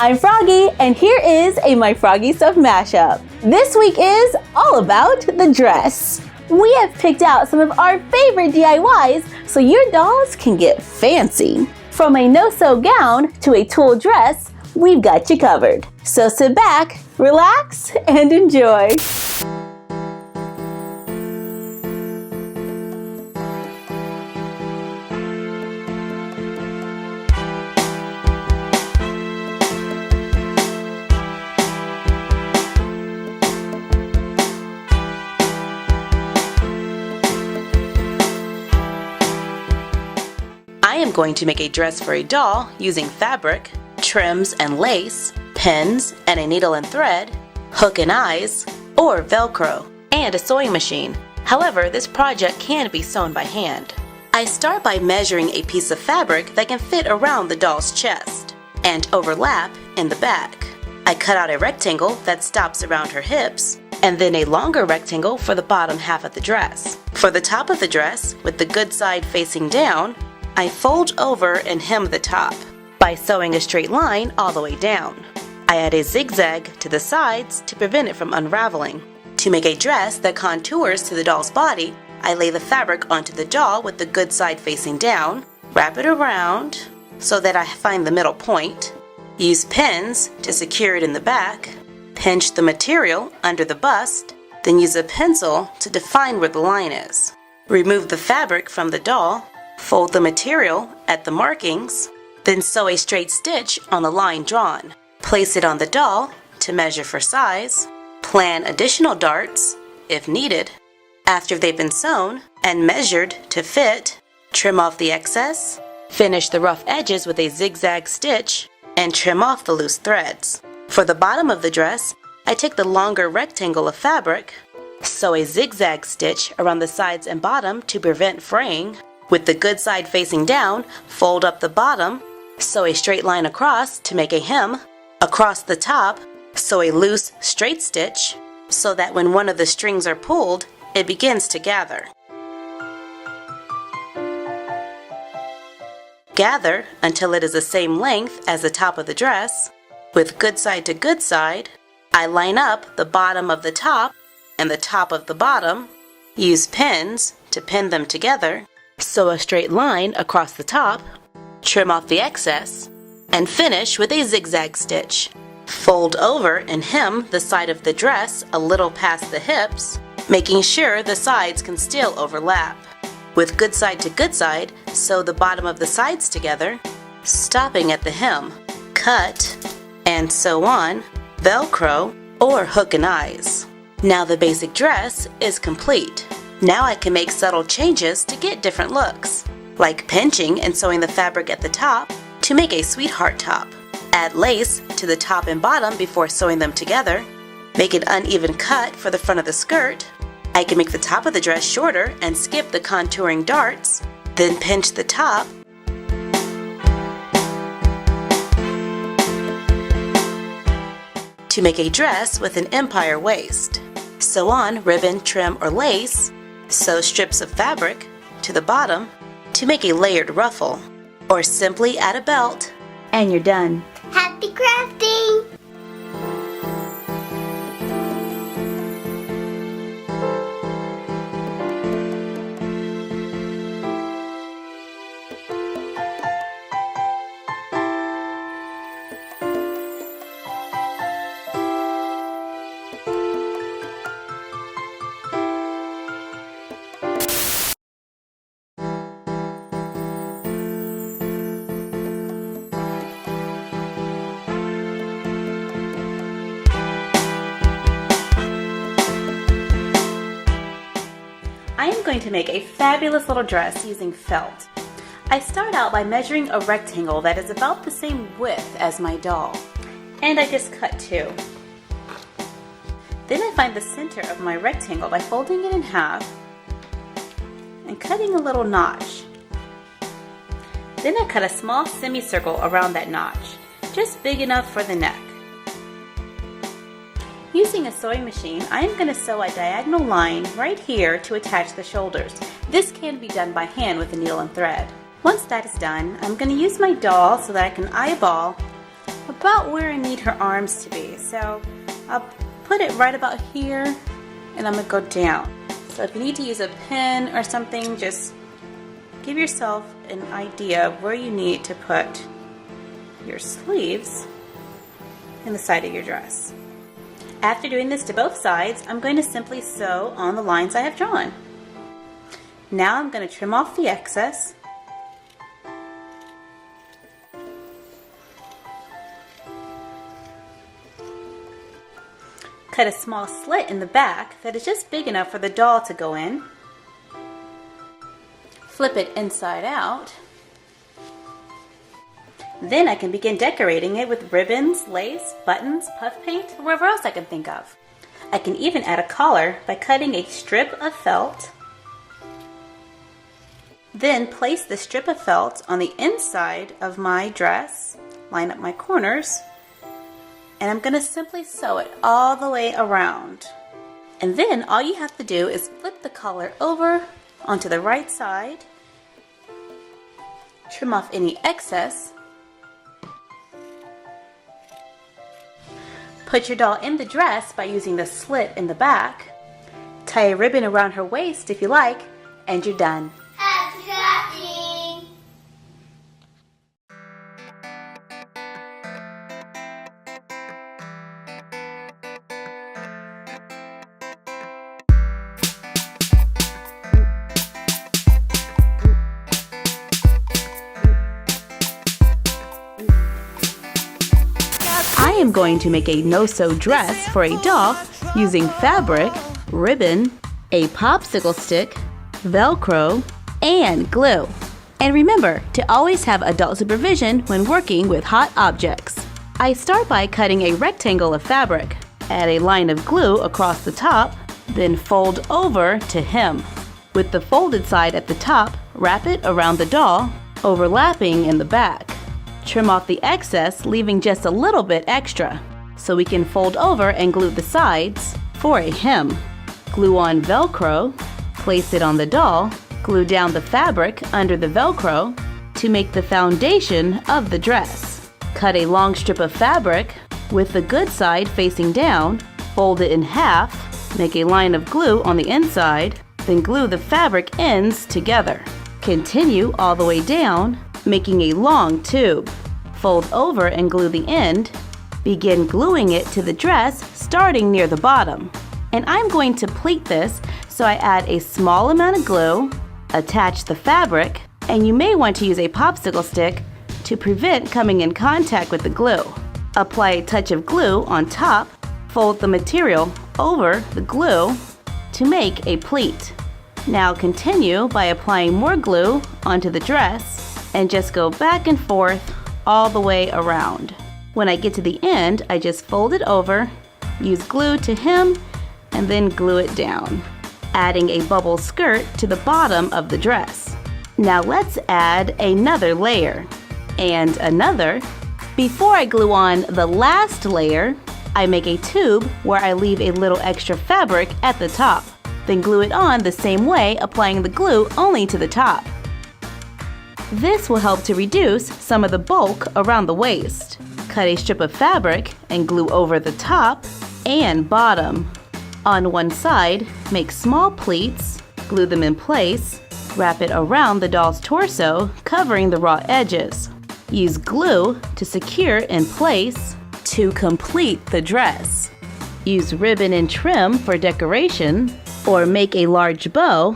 I'm Froggy, and here is a My Froggy Stuff mashup. This week is all about the dress. We have picked out some of our favorite DIYs so your dolls can get fancy. From a no-sew gown to a tulle dress, we've got you covered. So sit back, relax, and enjoy. I am going to make a dress for a doll using fabric, trims and lace, pins and a needle and thread, hook and eyes, or Velcro, and a sewing machine. However, this project can be sewn by hand. I start by measuring a piece of fabric that can fit around the doll's chest and overlap in the back. I cut out a rectangle that stops around her hips, and then a longer rectangle for the bottom half of the dress. For the top of the dress, with the good side facing down, I fold over and hem the top by sewing a straight line all the way down. I add a zigzag to the sides to prevent it from unraveling. To make a dress that contours to the doll's body, I lay the fabric onto the doll with the good side facing down, wrap it around so that I find the middle point, use pins to secure it in the back, pinch the material under the bust, then use a pencil to define where the line is. Remove the fabric from the doll, fold the material at the markings, then sew a straight stitch on the line drawn. Place it on the doll to measure for size, plan additional darts if needed. After they've been sewn and measured to fit, trim off the excess, finish the rough edges with a zigzag stitch, and trim off the loose threads. For the bottom of the dress, I take the longer rectangle of fabric, sew a zigzag stitch around the sides and bottom to prevent fraying. With the good side facing down, fold up the bottom, sew a straight line across to make a hem. Across the top, sew a loose straight stitch so that when one of the strings are pulled, it begins to gather. Gather until it is the same length as the top of the dress. With good side to good side, I line up the bottom of the top and the top of the bottom, use pins to pin them together, sew a straight line across the top, trim off the excess, and finish with a zigzag stitch. Fold over and hem the side of the dress a little past the hips, making sure the sides can still overlap. With good side to good side, sew the bottom of the sides together, stopping at the hem. Cut and sew on Velcro or hook and eyes. Now the basic dress is complete. Now I can make subtle changes to get different looks, like pinching and sewing the fabric at the top to make a sweetheart top. Add lace to the top and bottom before sewing them together. Make an uneven cut for the front of the skirt. I can make the top of the dress shorter and skip the contouring darts, then pinch the top. To make a dress with an empire waist, sew on ribbon, trim, or lace. Sew strips of fabric to the bottom to make a layered ruffle, or simply add a belt, and you're done. Happy crafting! I am going to make a fabulous little dress using felt. I start out by measuring a rectangle that is about the same width as my doll, and I just cut two. Then I find the center of my rectangle by folding it in half and cutting a little notch. Then I cut a small semicircle around that notch, just big enough for the neck. Using a sewing machine, I am going to sew a diagonal line right here to attach the shoulders. This can be done by hand with a needle and thread. Once that is done, I'm going to use my doll so that I can eyeball a about where I need her arms to be. So I'll put it right about here, and I'm gonna go down. So if you need to use a pin or something, just give yourself an idea of where you need to put your sleeves in the side of your dress. After doing this to both sides, I'm going to simply sew on the lines I have drawn. Now I'm going to trim off the excess. Cut a small slit in the back that is just big enough for the doll to go in. Flip it inside out. Then I can begin decorating it with ribbons, lace, buttons, puff paint, or whatever else I can think of. I can even add a collar by cutting a strip of felt. Then place the strip of felt on the inside of my dress, line up my corners, and I'm going to simply sew it all the way around. And then all you have to do is flip the collar over onto the right side, trim off any excess, put your doll in the dress by using the slit in the back, tie a ribbon around her waist if you like, and you're done. Happy crafting! I am going to make a no-sew dress for a doll using fabric, ribbon, a popsicle stick, Velcro, and glue. And remember to always have adult supervision when working with hot objects. I start by cutting a rectangle of fabric, add a line of glue across the top, then fold over to hem. With the folded side at the top, wrap it around the doll, overlapping in the back. Trim off the excess, leaving just a little bit extra, so we can fold over and glue the sides for a hem. Glue on Velcro, place it on the doll, glue down the fabric under the Velcro to make the foundation of the dress. Cut a long strip of fabric with the good side facing down, fold it in half, make a line of glue on the inside, then glue the fabric ends together. Continue all the way down, making a long tube. Fold over and glue the end. Begin gluing it to the dress starting near the bottom. And I'm going to pleat this, so I add a small amount of glue, attach the fabric, and you may want to use a popsicle stick to prevent coming in contact with the glue. Apply a touch of glue on top, fold the material over the glue to make a pleat. Now continue by applying more glue onto the dress and just go back and forth all the way around. When I get to the end, I just fold it over, use glue to hem, and then glue it down, adding a bubble skirt to the bottom of the dress. Now let's add another layer, and another. Before I glue on the last layer, I make a tube where I leave a little extra fabric at the top, then glue it on the same way, applying the glue only to the top. This will help to reduce some of the bulk around the waist. Cut a strip of fabric and glue over the top and bottom. On one side, make small pleats, glue them in place, wrap it around the doll's torso, covering the raw edges. Use glue to secure in place to complete the dress. Use ribbon and trim for decoration, or make a large bow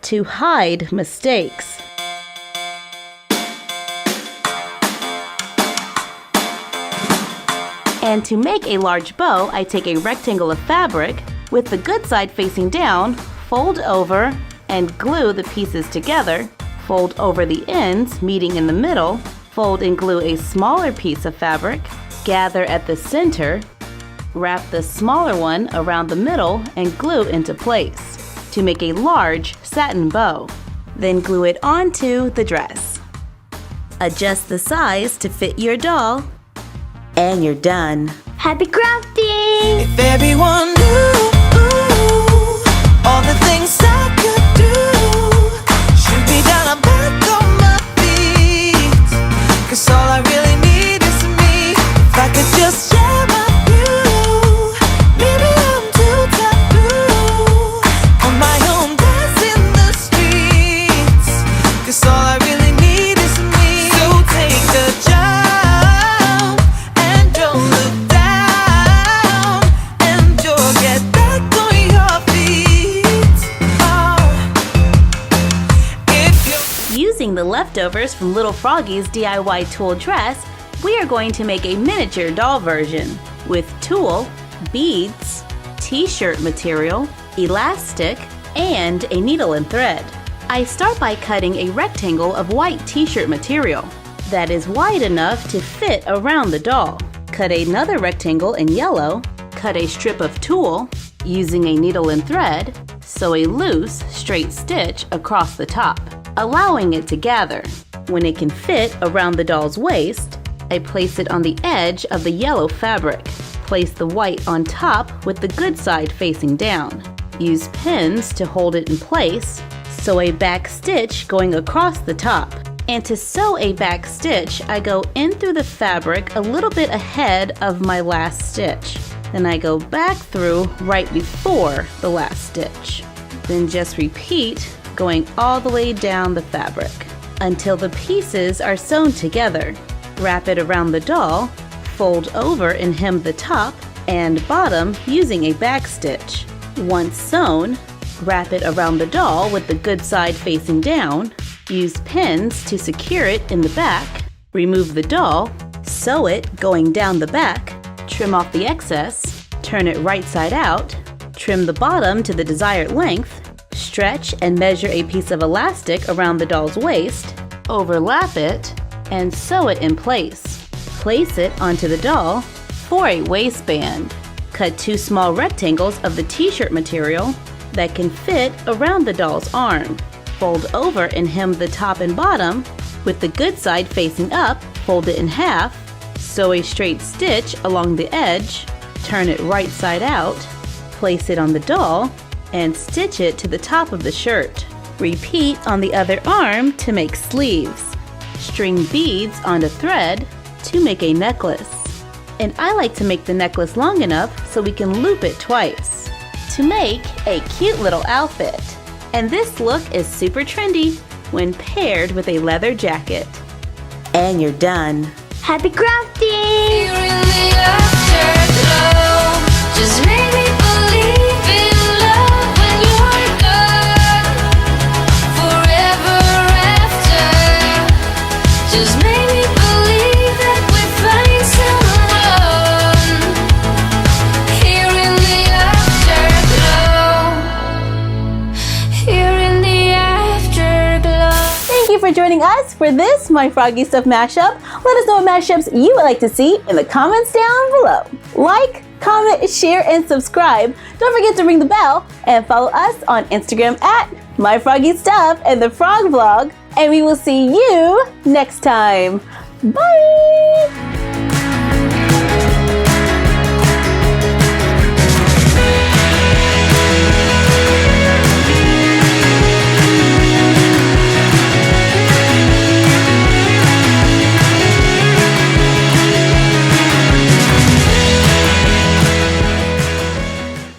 to hide mistakes. And to make a large bow, I take a rectangle of fabric with the good side facing down, fold over and glue the pieces together, fold over the ends meeting in the middle, fold and glue a smaller piece of fabric, gather at the center, wrap the smaller one around the middle and glue into place to make a large satin bow. Then glue it onto the dress. Adjust the size to fit your doll, and you're done. Happy crafting! If everyone knew all the things I could do, shoot me down, I'm back on my feet. 'Cause all I really need is me. If I Using the leftovers from Little Froggy's DIY tulle dress, we are going to make a miniature doll version with tulle, beads, t-shirt material, elastic, and a needle and thread. I start by cutting a rectangle of white t-shirt material that is wide enough to fit around the doll. Cut another rectangle in yellow, cut a strip of tulle using a needle and thread, sew a loose, straight stitch across the top, allowing it to gather. When it can fit around the doll's waist, I place it on the edge of the yellow fabric. Place the white on top with the good side facing down. Use pins to hold it in place. Sew a back stitch going across the top. And to sew a back stitch, I go in through the fabric a little bit ahead of my last stitch. Then I go back through right before the last stitch. Then just repeat, going all the way down the fabric until the pieces are sewn together. Wrap it around the doll, fold over and hem the top and bottom using a back stitch. Once sewn, wrap it around the doll with the good side facing down. Use pins to secure it in the back. Remove the doll, sew it going down the back, trim off the excess, turn it right side out, trim the bottom to the desired length, stretch and measure a piece of elastic around the doll's waist, overlap it, and sew it in place. Place it onto the doll for a waistband. Cut 2 small rectangles of the t-shirt material that can fit around the doll's arm. Fold over and hem the top and bottom with the good side facing up. Fold it in half, sew a straight stitch along the edge, turn it right side out, place it on the doll, and stitch it to the top of the shirt. Repeat on the other arm to make sleeves. String beads onto thread to make a necklace. And I like to make the necklace long enough so we can loop it twice to make a cute little outfit. And this look is super trendy when paired with a leather jacket. And you're done. Happy crafting! Here in the afterglow, just make me believe in love when you're gone. Forever after, just make me believe that we find someone. Here in the afterglow, here in the afterglow. Thank you for joining us for this My Froggy Stuff mashup. Let us know what mashups you would like to see in the comments down below. Like, comment, share, and subscribe. Don't forget to ring the bell and follow us on Instagram at My Froggy Stuff and the Frog Vlog. And we will see you next time. Bye!